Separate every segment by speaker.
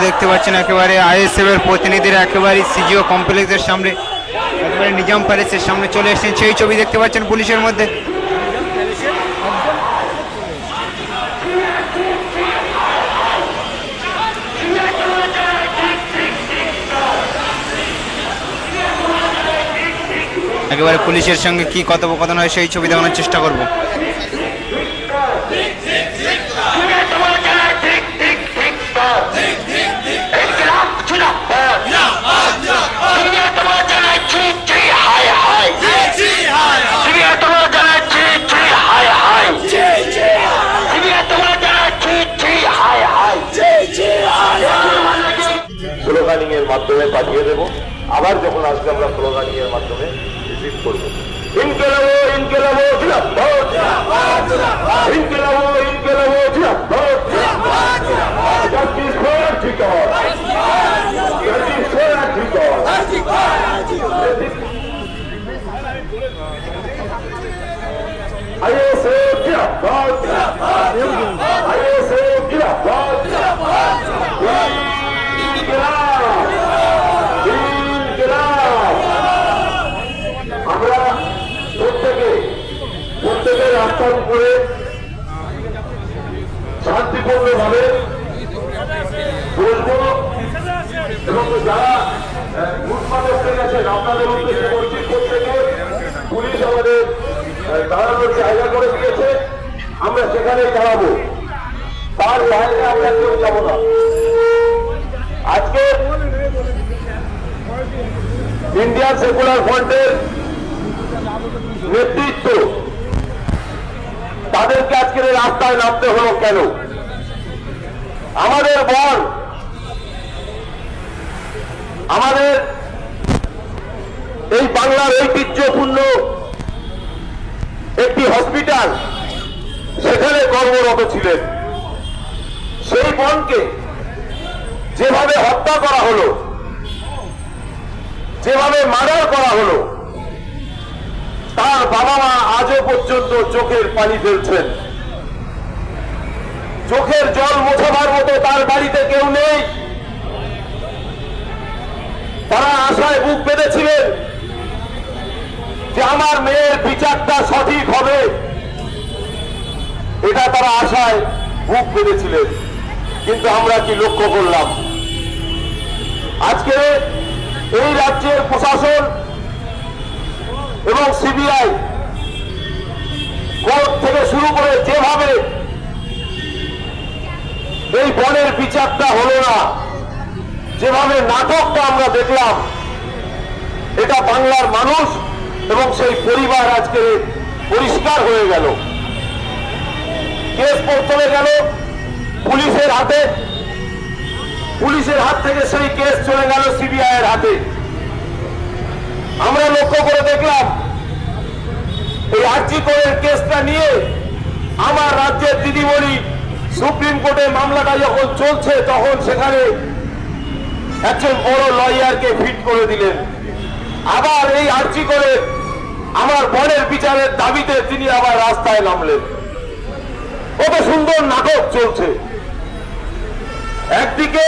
Speaker 1: দেখতে পাচ্ছেন একেবারে আইএসএফ এর প্রতিনিধিরা একেবারে সিজিও কমপ্লেক্সের সামনে একেবারে নিজাম প্যালেসের সামনে চলে এসেছেন, সেই ছবি দেখতে পাচ্ছেন পুলিশের মধ্যে। একেবারে পুলিশের সঙ্গে কি কথোপকথন হয় সেই ছবি দেখানোর চেষ্টা করব।
Speaker 2: স্লোগানিং এর মাধ্যমে পাঠিয়ে দেব, আবার যখন আসবে আমরা স্লোগানিং এর মাধ্যমে রিসিভ করবো। ইনকিলাবো ইনকিলাবো জিন্দাবাদ, ইনকিলাবো ইনকিলাবো জিন্দাবাদ, জাস্টিস ফর ঠিকার, জাস্টিস ফর ঠিকার, আইএসএফ জিন্দাবাদ, আইএসএফ জিন্দাবাদ, আমরা প্রত্যেকে রাস্তার উপরে শান্তিপূর্ণ ভাবে বসবো এবং যারা লুটপাট করতে গেছেন আপনাদের উদ্দেশ্যে বলছি, প্রত্যেকে পুলিশ আমাদের দাঁড়ানোর জায়গা করে দিয়েছে, আমরা সেখানেই দাঁড়াবো, তার বাইরে আমরা কেউ যাবো না। আজকে ইন্ডিয়ান সেকুলার ফ্রন্টের নেতৃত্ব তাদেরকে আজকের রাস্তায় নামতে হলো কেন? আমাদের বল, আমাদের এই বাংলার ঐতিহ্যপূর্ণ একটি হসপিটাল, সেখানে কর্মরত ছিলেন। সেই বনকে যেভাবে হত্যা করা হলো, যেভাবে মার্ডার করা হলো, তার বাবা মা আজও পর্যন্ত চোখের পানি ফেলছেন। চোখের জল মোছাবার মতো তার বাড়িতে কেউ নেই। তারা আশায় বুক বেঁধেছিলেন যে আমার মেয়ের বিচারটা সঠিক হবে, এটা তারা আশায় বুক বেঁধেছিলেন। কিন্তু আমরা কি লক্ষ্য করলাম? আজকে এই রাজ্যের প্রশাসন এবং সিবিআই কোর্ট থেকে শুরু করে যেভাবে এই বনের বিচারটা হলো না, যেভাবে নাটকটা আমরা দেখলাম, এটা বাংলার মানুষ এবং সেই পরিবার আজকে পরিষ্কার হয়ে গেল। কেস চলে গেল পুলিশের হাতে, পুলিশের হাত থেকে সেই কেস চলে গেল সিবিআই এর হাতে। আমরা লক্ষ্য করে দেখলাম এই আরজি করের কেসটা নিয়ে আমার রাজ্যের দিদিমণি সুপ্রিম কোর্টে মামলাটা যখন চলছে, তখন সেখানে একজন বড় লয়ারকে ফিট করে দিলেন। আবার এই আরজি করে আমার বনের বিচারের দাবিতে তিনি আবার রাস্তায় নামলেন। কত সুন্দর নাটক চলছে। একদিকে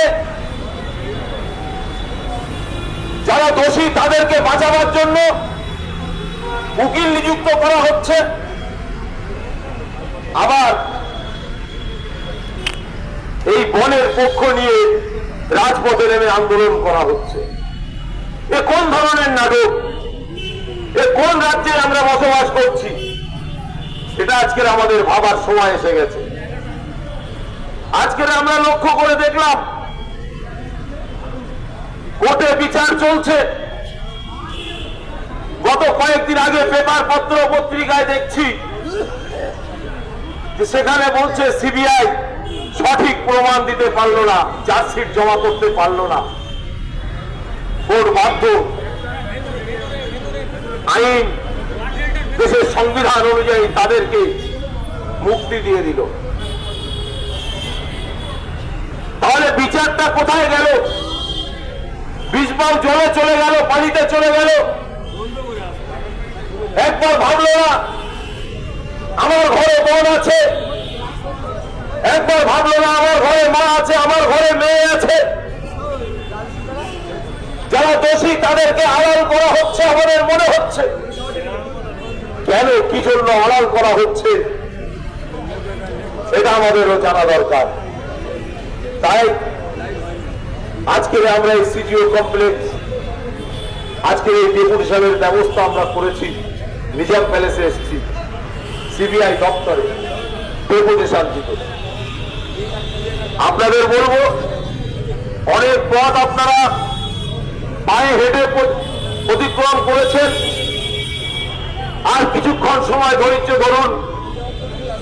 Speaker 2: যারা দোষী তাদেরকে বাঁচাবার জন্য উকিল নিযুক্ত করা হচ্ছে, আবার এই বনের পক্ষ নিয়ে রাজপথে নেমে আন্দোলন করা হচ্ছে। এ কোন ধরনের নাটক? এ কোন রাজ্যে আমরা বসবাস করছি? এটা আজকের আমাদের ভাবার সময় এসে গেছে। আজকের আমরা লক্ষ্য করে দেখলাম কোর্টে বিচার চলছে। গত কয়েকদিন আগে পেপার পত্র পত্রিকায় দেখছি যে সেখানে বলছে সিবিআই সঠিক প্রমাণ দিতে পারলো না, চার্জশিট জমা করতে পারলো না। কোর্ট বাধ্য, আইন দেশের সংবিধান অনুযায়ী তাদেরকে মুক্তি দিয়ে দিল। তাহলে বিচারটা কোথায় গেল? বিষবাউ জলে চলে গেল, পানিতে চলে গেল। একবার ভাবলো না আমার ঘরে বোন আছে, একবার ভাবলো না আমার ঘরে মা আছে, আমার ঘরে মেয়ে আছে। তাদেরকে আড়াল করা হচ্ছে আমাদের মনে হচ্ছে। কেন, কি জন্য আড়াল করা হচ্ছে এটা আমাদেরও জানা দরকার। তাই আজকে আমরা এই সিজিও কমপ্লেক্স, আজকে এই ডেপুটেশনের ব্যবস্থা আমরা করেছি। নিজাম প্যালেসে এসেছি, সিবিআই দপ্তরে ডেপুটেশন দিতে। আপনাদের বলবো, অনেক পথ আপনারা পায়ে হেঁটে অতিক্রম করেছেন, আর কিছুক্ষণ সময় ধৈর্য ধরুন,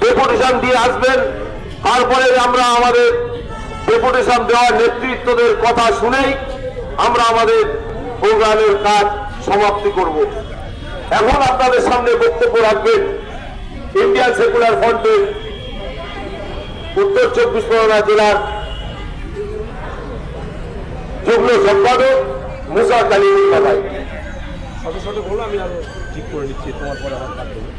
Speaker 2: ডেপুটেশন দিয়ে আসবেন। তারপরে আমরা আমাদের ডেপুটেশন দেওয়ার নেতৃত্বদের কথা শুনেই আমরা আমাদের প্রোগ্রামের কাজ সমাপ্তি করব। এখন আপনাদের সামনে বক্তব্য রাখবেন ইন্ডিয়ান সেকুলার ফ্রন্টের উত্তর 24 পরগনা জেলার যুগ্ম সম্পাদক মুসা কালিম ভাই।
Speaker 3: আমি আরো ঠিক করে নিচ্ছি, তোমার পরে আমার কাজ করবো।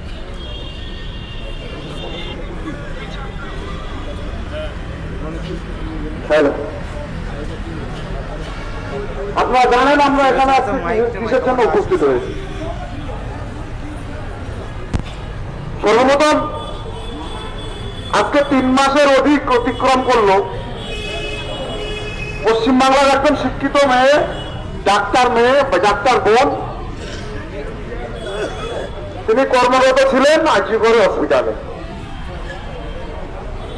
Speaker 2: আপনারা জানেন আমরা এখানে কিসের জন্য উপস্থিত হয়েছি। সর্বপ্রথম আজকে 3 মাসের অধিক অতিক্রম করলো পশ্চিমবাংলার একজন শিক্ষিত মেয়ে, ডাক্তার বোন, তিনি কর্মরত ছিলেন আইজিকর হসপিটালে।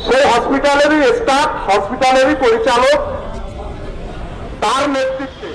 Speaker 2: সেই হসপিটালেরই স্টাফ, হসপিটালেরই পরিচালক, তার নেতৃত্বে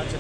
Speaker 3: আচ্ছা।